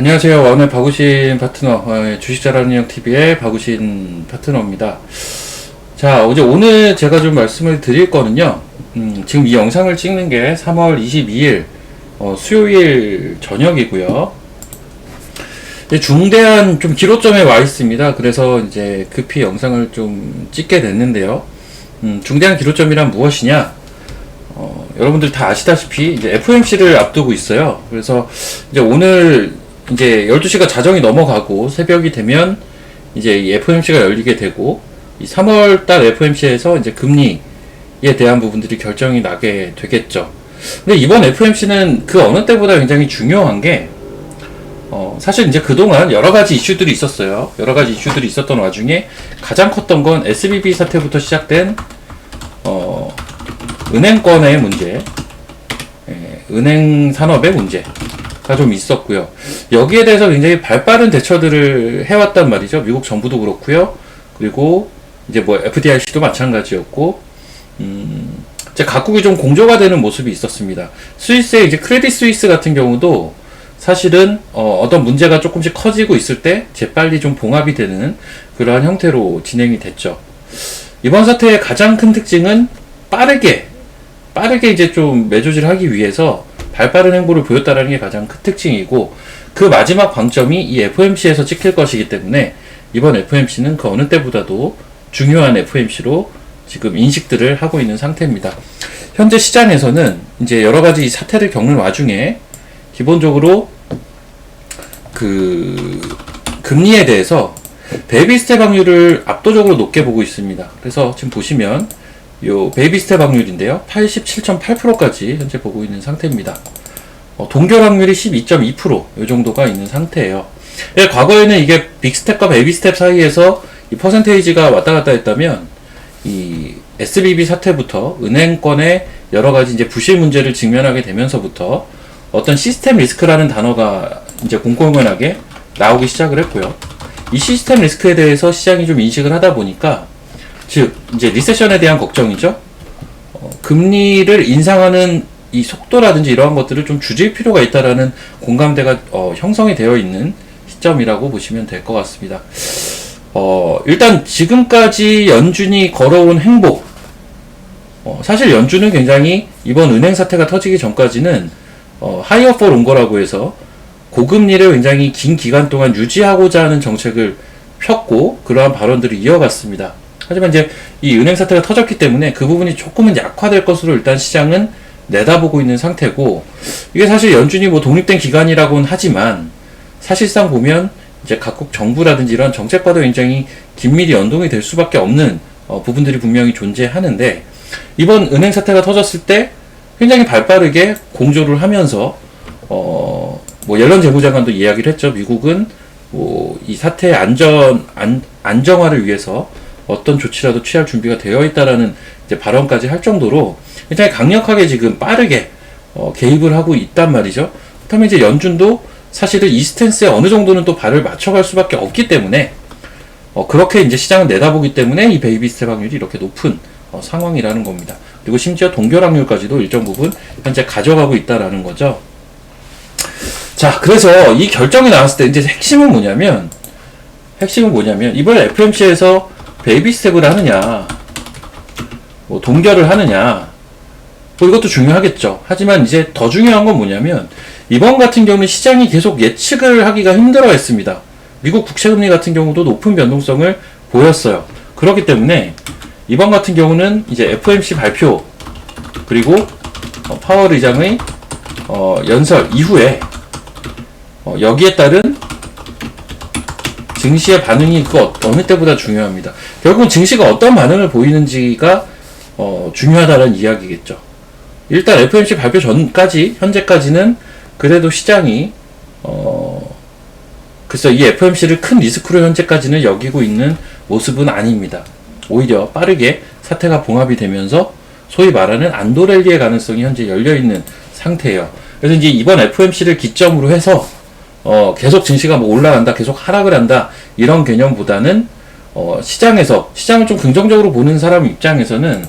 안녕하세요. 오늘 박우신 파트너, 주식 잘하는 형 TV의 박우신 파트너입니다. 자, 오늘 제가 좀 말씀을 드릴 거는요, 지금 이 영상을 찍는 게 3월 22일, 수요일 저녁이고요. 중대한 좀 기로점에 와 있습니다. 그래서 이제 급히 영상을 좀 찍게 됐는데요. 중대한 기로점이란 무엇이냐? 여러분들 다 아시다시피 이제 FOMC를 앞두고 있어요. 그래서 이제 오늘 이제 12시가 자정이 넘어가고 새벽이 되면 이제 이 FOMC가 열리게 되고 이 3월달 FOMC에서 이제 금리에 대한 부분들이 결정이 나게 되겠죠. 근데 이번 FOMC는 그 어느 때보다 굉장히 중요한 게 사실 이제 그동안 여러 가지 이슈들이 있었어요. 여러 가지 이슈들이 있었던 와중에 가장 컸던 건 SVB 사태부터 시작된 은행권의 문제, 은행 산업의 문제가 좀 있었고요. 여기에 대해서 굉장히 발빠른 대처들을 해왔단 말이죠. 미국 정부도 그렇고요. 그리고 이제 뭐 FDIC도 마찬가지였고, 이제 각국이 좀 공조가 되는 모습이 있었습니다. 스위스의 이제 크레딧 스위스 같은 경우도 사실은 어떤 문제가 조금씩 커지고 있을 때 재빨리 좀 봉합이 되는 그러한 형태로 진행이 됐죠. 이번 사태의 가장 큰 특징은 빠르게 이제 좀 매조지를 하기 위해서 발빠른 행보를 보였다라는 게 가장 큰 특징이고, 그 마지막 방점이 이 FOMC에서 찍힐 것이기 때문에 이번 FOMC는 그 어느 때보다도 중요한 FOMC로 지금 인식들을 하고 있는 상태입니다. 현재 시장에서는 이제 여러 가지 사태를 겪는 와중에 기본적으로 그 금리에 대해서 베이비 스텝 확률을 압도적으로 높게 보고 있습니다. 그래서 지금 보시면 요 베이비 스텝 확률인데요, 87.8%까지 현재 보고 있는 상태입니다. 동결 확률이 12.2%, 요 정도가 있는 상태예요. 과거에는 이게 빅 스텝과 베이비 스텝 사이에서 이 퍼센테이지가 왔다 갔다 했다면, 이 SVB 사태부터 은행권의 여러 가지 이제 부실 문제를 직면하게 되면서부터 어떤 시스템 리스크라는 단어가 이제 공공연하게 나오기 시작을 했고요. 이 시스템 리스크에 대해서 시장이 좀 인식을 하다 보니까, 즉 이제 리세션에 대한 걱정이죠. 금리를 인상하는 이 속도라든지 이러한 것들을 좀 줄일 필요가 있다라는 공감대가 형성이 되어 있는 시점이라고 보시면 될 것 같습니다. 일단 지금까지 연준이 걸어온 행보, 사실 연준은 굉장히 이번 은행 사태가 터지기 전까지는 하이어 for 롱거라고 해서 고금리를 굉장히 긴 기간 동안 유지하고자 하는 정책을 폈고, 그러한 발언들을 이어갔습니다. 하지만 이제 이 은행 사태가 터졌기 때문에 그 부분이 조금은 약화될 것으로 일단 시장은 내다보고 있는 상태고, 이게 사실 연준이 뭐 독립된 기관이라고는 하지만 사실상 보면 이제 각국 정부라든지 이런 정책과도 굉장히 긴밀히 연동이 될 수밖에 없는 부분들이 분명히 존재하는데, 이번 은행 사태가 터졌을 때 굉장히 발빠르게 공조를 하면서 뭐 옐런 재무장관도 이야기를 했죠. 미국은 뭐 이 사태의 안정화를 위해서 어떤 조치라도 취할 준비가 되어 있다라는 이제 발언까지 할 정도로 굉장히 강력하게 지금 빠르게 개입을 하고 있단 말이죠. 그렇다면 이제 연준도 사실은 이 스탠스에 어느 정도는 또 발을 맞춰갈 수밖에 없기 때문에 그렇게 이제 시장을 내다보기 때문에 이 베이비 스텝 확률이 이렇게 높은 상황이라는 겁니다. 그리고 심지어 동결 확률까지도 일정 부분 현재 가져가고 있다라는 거죠. 자, 그래서 이 결정이 나왔을 때 이제 핵심은 뭐냐면 이번에 FOMC에서 베이비 스텝을 하느냐, 뭐 동결을 하느냐, 뭐 이것도 중요하겠죠. 하지만 이제 더 중요한 건 뭐냐면, 이번 같은 경우는 시장이 계속 예측을 하기가 힘들어 했습니다. 미국 국채금리 같은 경우도 높은 변동성을 보였어요. 그렇기 때문에 이번 같은 경우는 이제 FOMC 발표, 그리고 파월 의장의 연설 이후에 여기에 따른 증시의 반응이 그 어느 때보다 중요합니다. 결국은 증시가 어떤 반응을 보이는지가 중요하다는 이야기겠죠. 일단 FOMC 발표 전까지, 현재까지는 그래도 시장이 그래서 이 FOMC를 큰 리스크로 현재까지는 여기고 있는 모습은 아닙니다. 오히려 빠르게 사태가 봉합이 되면서 소위 말하는 안도랠리의 가능성이 현재 열려있는 상태예요. 그래서 이제 이번 FOMC를 기점으로 해서 계속 증시가 뭐 올라간다, 계속 하락을 한다, 이런 개념보다는 시장을 좀 긍정적으로 보는 사람 입장에서는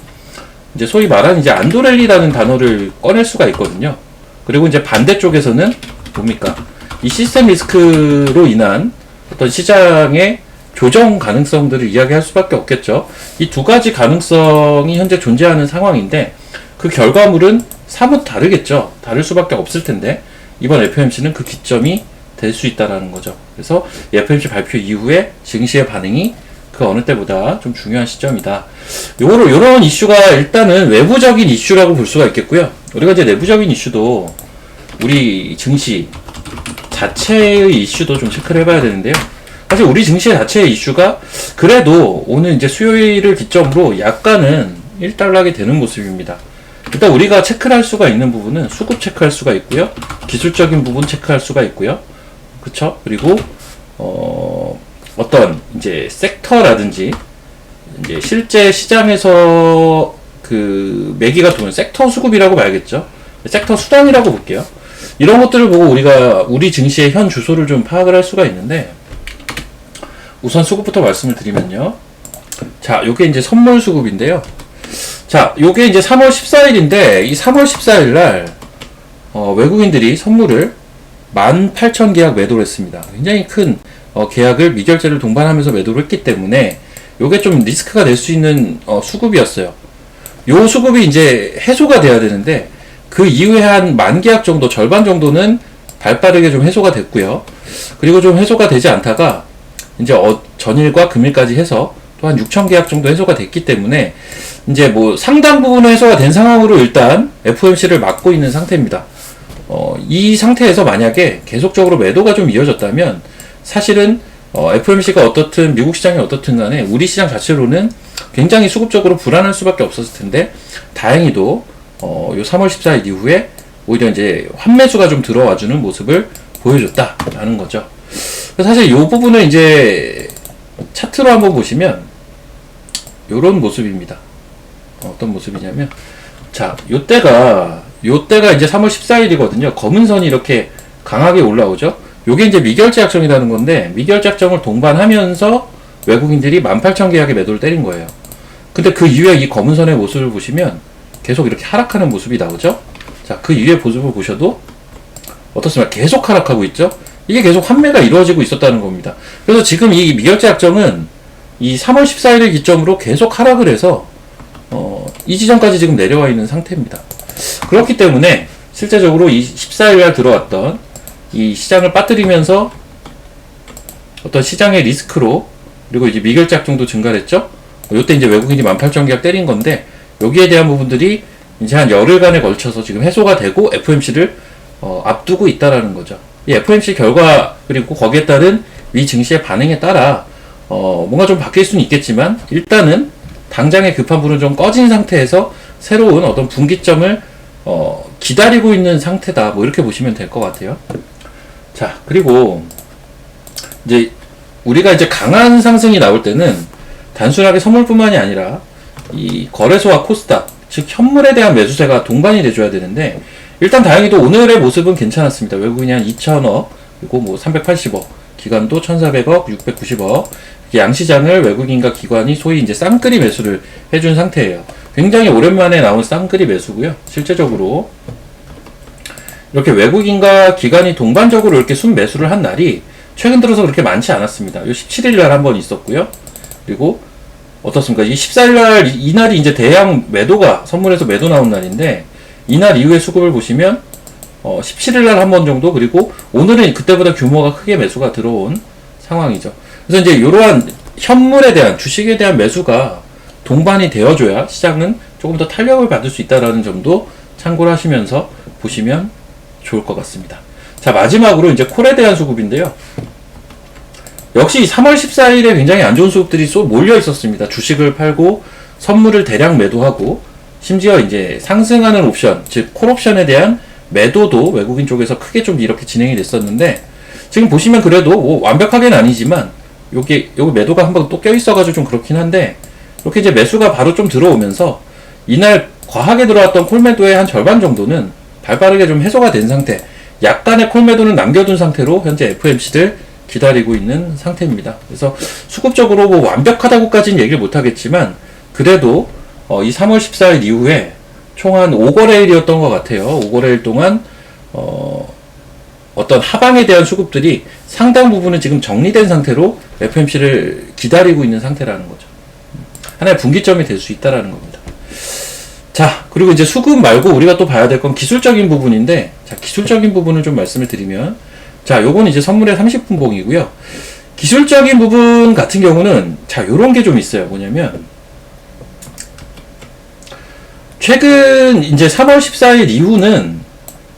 이제 소위 말하는 이제 안도랠리라는 단어를 꺼낼 수가 있거든요. 그리고 이제 반대쪽에서는 뭡니까? 이 시스템 리스크로 인한 어떤 시장의 조정 가능성들을 이야기할 수밖에 없겠죠. 이 두 가지 가능성이 현재 존재하는 상황인데 그 결과물은 사뭇 다르겠죠. 다를 수밖에 없을 텐데 이번 FOMC는 그 기점이 될 수 있다라는 거죠. 그래서 FOMC 발표 이후에 증시의 반응이 그 어느 때보다 좀 중요한 시점이다. 요런 이슈가 일단은 외부적인 이슈라고 볼 수가 있겠고요. 우리가 이제 내부적인 이슈도 우리 증시 자체의 이슈도 좀 체크를 해봐야 되는데요. 사실 우리 증시 자체의 이슈가 그래도 오늘 이제 수요일을 기점으로 약간은 일단락이 되는 모습입니다. 일단 우리가 체크를 할 수가 있는 부분은 수급 체크할 수가 있고요. 기술적인 부분 체크할 수가 있고요. 그쵸? 그리고 어떤 이제 섹터라든지 이제 실제 시장에서 그 매기가 도는 섹터 수급이라고 봐야겠죠. 섹터 수단이라고 볼게요. 이런 것들을 보고 우리가 우리 증시의 현 주소를 좀 파악을 할 수가 있는데 우선 수급부터 말씀을 드리면요. 자, 요게 이제 선물 수급인데요. 자, 요게 이제 3월 14일인데 이 3월 14일 날 외국인들이 선물을 18,000 계약 매도를 했습니다. 굉장히 큰 계약을 미결제를 동반하면서 매도를 했기 때문에 요게 좀 리스크가 될 수 있는 수급이었어요. 요 수급이 이제 해소가 돼야 되는데 그 이후에 한 10,000 계약 정도, 절반 정도는 발빠르게 좀 해소가 됐고요. 그리고 좀 해소가 되지 않다가 이제 전일과 금일까지 해서 또 한 6,000 계약 정도 해소가 됐기 때문에 이제 뭐 상당 부분 해소가 된 상황으로 일단 FOMC를 막고 있는 상태입니다. 이 상태에서 만약에 계속적으로 매도가 좀 이어졌다면 사실은 FOMC가 어떻든 미국 시장이 어떻든 간에 우리 시장 자체로는 굉장히 수급적으로 불안할 수밖에 없었을 텐데 다행히도 요 3월 14일 이후에 오히려 이제 환매수가 좀 들어와주는 모습을 보여줬다라는 거죠. 사실 이 부분을 이제 차트로 한번 보시면 요런 모습입니다. 어떤 모습이냐면 자, 요때가 이제 3월 14일이거든요. 검은 선이 이렇게 강하게 올라오죠. 요게 이제 미결제 약정이라는 건데 미결제 약정을 동반하면서 외국인들이 18,000 계약의 매도를 때린 거예요. 근데 그 이후에 이 검은 선의 모습을 보시면 계속 이렇게 하락하는 모습이 나오죠. 자, 그 이후의 모습을 보셔도 어떻습니까? 계속 하락하고 있죠. 이게 계속 환매가 이루어지고 있었다는 겁니다. 그래서 지금 이 미결제 약정은 이 3월 14일을 기점으로 계속 하락을 해서 이 지점까지 지금 내려와 있는 상태입니다. 그렇기 때문에 실제적으로 이 14일날 들어왔던 이 시장을 빠뜨리면서 어떤 시장의 리스크로 그리고 이제 미결제 약정도 증가했죠. 요때 이제 외국인이 18,000 계약 때린 건데 여기에 대한 부분들이 이제 한 열흘간에 걸쳐서 지금 해소가 되고 FOMC를 앞두고 있다라는 거죠. 이 FOMC 결과 그리고 거기에 따른 미 증시의 반응에 따라 뭔가 좀 바뀔 수는 있겠지만 일단은 당장의 급한 불은 좀 꺼진 상태에서 새로운 어떤 분기점을 기다리고 있는 상태다. 뭐 이렇게 보시면 될 것 같아요. 자, 그리고 이제 우리가 이제 강한 상승이 나올 때는 단순하게 선물뿐만이 아니라 이 거래소와 코스닥, 즉 현물에 대한 매수세가 동반이 돼줘야 되는데 일단 다행히도 오늘의 모습은 괜찮았습니다. 외국인이 한 2,000억 그리고 뭐 380억, 기관도 1,400억, 690억 양시장을 외국인과 기관이 소위 이제 쌍끌이 매수를 해준 상태예요. 굉장히 오랜만에 나온 쌍끌이 매수고요. 실제적으로 이렇게 외국인과 기관이 동반적으로 이렇게 순매수를 한 날이 최근 들어서 그렇게 많지 않았습니다. 요 17일 날 한 번 있었고요. 그리고 어떻습니까? 이 14일 날 이날이 이제 대양 매도가 선물에서 매도 나온 날인데 이날 이후의 수급을 보시면 17일 날 한 번 정도 그리고 오늘은 그때보다 규모가 크게 매수가 들어온 상황이죠. 그래서 이제 이러한 현물에 대한 주식에 대한 매수가 동반이 되어줘야 시장은 조금 더 탄력을 받을 수 있다는 점도 참고를 하시면서 보시면 좋을 것 같습니다. 자, 마지막으로 이제 콜에 대한 수급인데요. 역시 3월 14일에 굉장히 안 좋은 수급들이 쏟 몰려 있었습니다. 주식을 팔고 선물을 대량 매도하고 심지어 이제 상승하는 옵션, 즉 콜옵션에 대한 매도도 외국인 쪽에서 크게 좀 이렇게 진행이 됐었는데 지금 보시면 그래도 뭐 완벽하게는 아니지만 여기 매도가 한번 또 껴있어가지고 좀 그렇긴 한데 이렇게 이제 매수가 바로 좀 들어오면서 이날 과하게 들어왔던 콜매도의 한 절반 정도는 발빠르게 좀 해소가 된 상태, 약간의 콜매도는 남겨둔 상태로 현재 FOMC를 기다리고 있는 상태입니다. 그래서 수급적으로 뭐 완벽하다고까지는 얘기를 못하겠지만 그래도 이 3월 14일 이후에 총 한 5거래일이었던 것 같아요. 5거래일 동안 어떤 하방에 대한 수급들이 상당 부분은 지금 정리된 상태로 FOMC를 기다리고 있는 상태라는 거죠. 하나의 분기점이 될 수 있다라는 겁니다. 자, 그리고 이제 수급 말고 우리가 또 봐야 될 건 기술적인 부분인데, 자, 기술적인 부분을 좀 말씀을 드리면, 자, 요건 이제 선물의 30분봉이고요. 기술적인 부분 같은 경우는, 자, 요런 게 좀 있어요. 뭐냐면, 최근 이제 3월 14일 이후는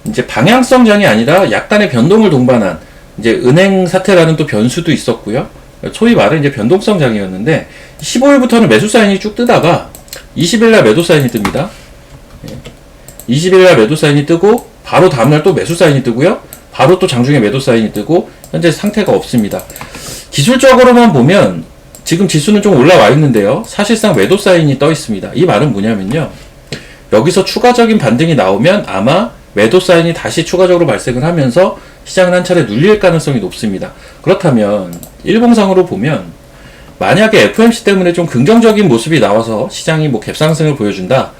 이제 방향성장이 아니라 약간의 변동을 동반한 이제 은행 사태라는 또 변수도 있었고요. 소위 말해 이제 변동성장이었는데 15일부터는 매수 사인이 쭉 뜨다가 20일날 매도 사인이 뜹니다. 20일날 매도 사인이 뜨고 바로 다음날 또 매수 사인이 뜨고요. 바로 또 장중에 매도 사인이 뜨고 현재 상태가 없습니다. 기술적으로만 보면 지금 지수는 좀 올라와 있는데요. 사실상 매도 사인이 떠 있습니다. 이 말은 뭐냐면요. 여기서 추가적인 반등이 나오면 아마 매도 사인이 다시 추가적으로 발생을 하면서 시장은 한 차례 눌릴 가능성이 높습니다. 그렇다면 일봉상으로 보면 만약에 FOMC 때문에 좀 긍정적인 모습이 나와서 시장이 뭐 갭상승을 보여준다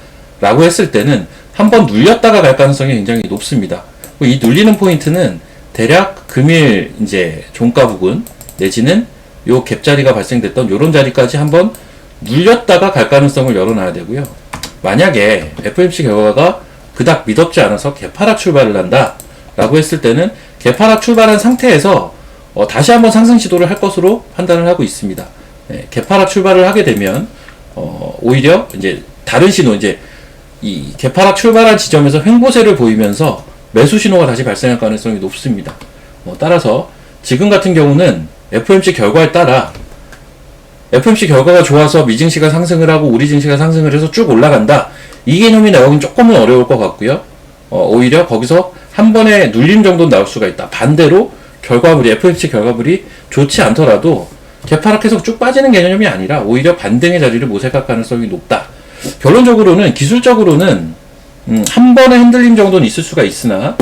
라고 했을 때는 한번 눌렸다가 갈 가능성이 굉장히 높습니다. 이 눌리는 포인트는 대략 금일 이제 종가 부근 내지는 요 갭자리가 발생됐던 요런 자리까지 한번 눌렸다가 갈 가능성을 열어놔야 되고요. 만약에 FOMC 결과가 그닥 믿었지 않아서 개파락 출발을 한다 라고 했을 때는 개파락 출발한 상태에서 다시 한번 상승 시도를 할 것으로 판단을 하고 있습니다. 개파락 출발을 하게 되면 오히려 이제 다른 신호, 이제 이 개파락 출발한 지점에서 횡보세를 보이면서 매수 신호가 다시 발생할 가능성이 높습니다. 따라서 지금 같은 경우는 FOMC 결과에 따라 FOMC 결과가 좋아서 미 증시가 상승을 하고 우리 증시가 상승을 해서 쭉 올라간다. 이 개념이 나오긴 조금은 어려울 것 같고요. 오히려 거기서 한 번에 눌림 정도는 나올 수가 있다. 반대로 결과물이 FOMC 결과물이 좋지 않더라도 개파락해서 쭉 빠지는 개념이 아니라 오히려 반등의 자리를 모색할 가능성이 높다. 결론적으로는 기술적으로는 한 번의 흔들림 정도는 있을 수가 있으나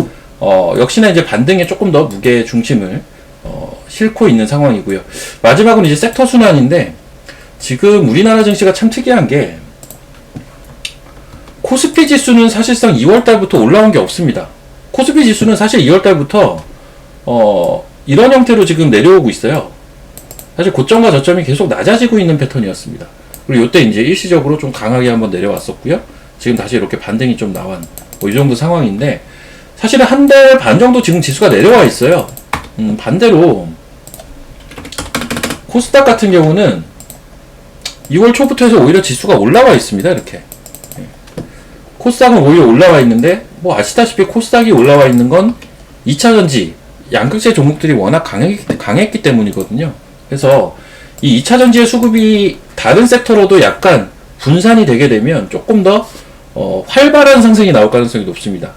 역시나 이제 반등에 조금 더 무게 중심을 싣고 있는 상황이고요. 마지막으로 이제 섹터 순환인데 지금 우리나라 증시가 참 특이한 게 코스피 지수는 사실상 2월달부터 올라온 게 없습니다. 코스피 지수는 사실 2월달부터 이런 형태로 지금 내려오고 있어요. 사실 고점과 저점이 계속 낮아지고 있는 패턴이었습니다. 그리고 이때 이제 일시적으로 좀 강하게 한번 내려왔었고요. 지금 다시 이렇게 반등이 좀 나온 이 정도 상황인데 사실은 한 달 반 정도 지금 지수가 내려와 있어요. 반대로 코스닥 같은 경우는 6월 초부터 해서 오히려 지수가 올라와 있습니다. 이렇게 코스닥은 오히려 올라와 있는데 뭐 아시다시피 코스닥이 올라와 있는 건 2차전지 양극재 종목들이 워낙 강했기 때문이거든요. 그래서 이 2차전지의 수급이 다른 섹터로도 약간 분산이 되게 되면 조금 더 활발한 상승이 나올 가능성이 높습니다.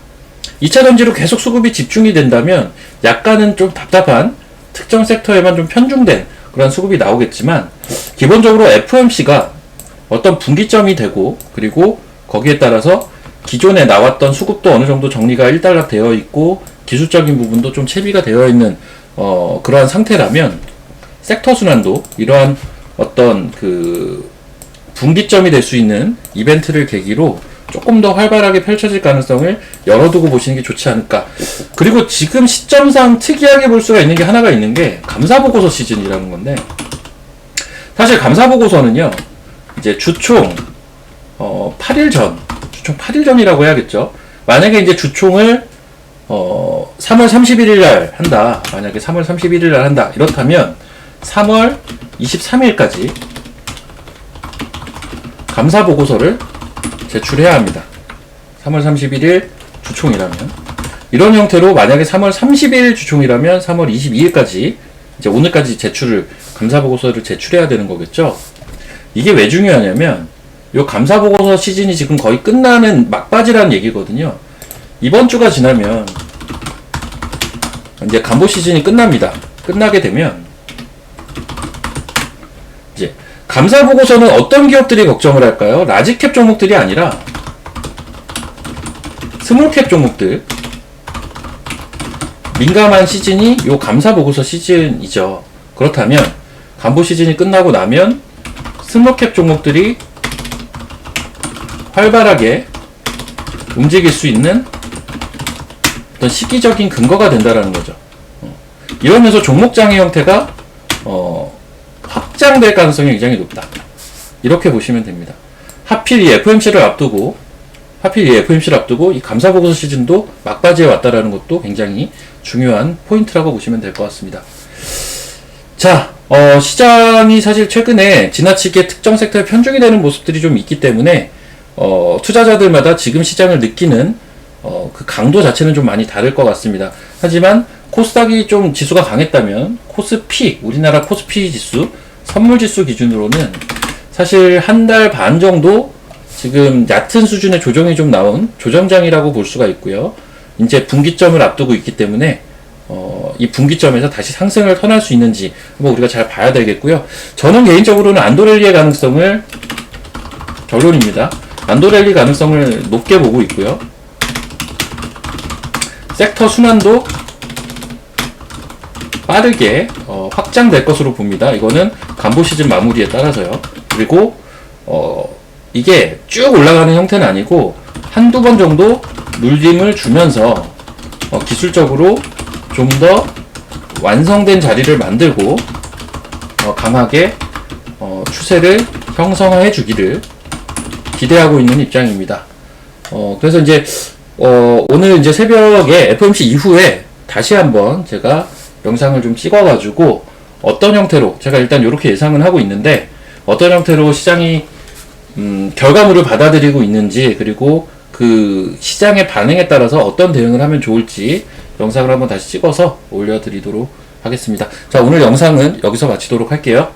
2차전지로 계속 수급이 집중이 된다면 약간은 좀 답답한 특정 섹터에만 좀 편중된 그런 수급이 나오겠지만 기본적으로 FOMC가 어떤 분기점이 되고 그리고 거기에 따라서 기존에 나왔던 수급도 어느 정도 정리가 일단락 되어 있고 기술적인 부분도 좀 채비가 되어 있는 그러한 상태라면 섹터 순환도 이러한 어떤 그 분기점이 될 수 있는 이벤트를 계기로 조금 더 활발하게 펼쳐질 가능성을 열어두고 보시는 게 좋지 않을까. 그리고 지금 시점상 특이하게 볼 수가 있는 게 하나가 있는 게 감사보고서 시즌이라는 건데 사실 감사보고서는요 이제 주총 8일 전, 주총 8일 전이라고 해야겠죠. 만약에 이제 주총을 3월 31일 날 한다. 만약에 3월 31일 날 한다. 이렇다면 3월 23일까지 감사보고서를 제출해야 합니다. 3월 31일 주총이라면 이런 형태로 만약에 3월 30일 주총이라면 3월 22일까지 이제 오늘까지 감사보고서를 제출해야 되는 거겠죠. 이게 왜 중요하냐면 요 감사보고서 시즌이 지금 거의 끝나는 막바지라는 얘기거든요. 이번 주가 지나면 이제 간보 시즌이 끝납니다. 끝나게 되면 이제 감사보고서는 어떤 기업들이 걱정을 할까요? 라지캡 종목들이 아니라 스몰캡 종목들 민감한 시즌이 요 감사보고서 시즌이죠. 그렇다면 간보 시즌이 끝나고 나면 스몰캡 종목들이 활발하게 움직일 수 있는 어떤 시기적인 근거가 된다라는 거죠. 이러면서 종목장의 형태가 확장될 가능성이 굉장히 높다. 이렇게 보시면 됩니다. 하필 이 FOMC를 앞두고 이 감사보고서 시즌도 막바지에 왔다라는 것도 굉장히 중요한 포인트라고 보시면 될 것 같습니다. 자, 시장이 사실 최근에 지나치게 특정 섹터에 편중이 되는 모습들이 좀 있기 때문에 투자자들마다 지금 시장을 느끼는 그 강도 자체는 좀 많이 다를 것 같습니다. 하지만 코스닥이 좀 지수가 강했다면 코스피, 우리나라 코스피 지수, 선물 지수 기준으로는 사실 한 달 반 정도 지금 얕은 수준의 조정이 좀 나온 조정장이라고 볼 수가 있고요. 이제 분기점을 앞두고 있기 때문에 이 분기점에서 다시 상승을 턴할 수 있는지 한번 우리가 잘 봐야 되겠고요. 저는 개인적으로는 안도랠리의 가능성을 결론입니다. 안도랠리 가능성을 높게 보고 있고요. 섹터 순환도 빠르게 확장될 것으로 봅니다. 이거는 간보 시즌 마무리에 따라서요. 그리고 이게 쭉 올라가는 형태는 아니고 한두 번 정도 눌림을 주면서 기술적으로 좀 더 완성된 자리를 만들고 강하게 추세를 형성해 주기를 기대하고 있는 입장입니다. 그래서 이제 오늘 이제 새벽에 FOMC 이후에 다시 한번 제가 영상을 좀 찍어가지고 어떤 형태로 제가 일단 이렇게 예상을 하고 있는데 어떤 형태로 시장이 결과물을 받아들이고 있는지 그리고 그 시장의 반응에 따라서 어떤 대응을 하면 좋을지 영상을 한번 다시 찍어서 올려드리도록 하겠습니다. 자, 오늘 영상은 여기서 마치도록 할게요.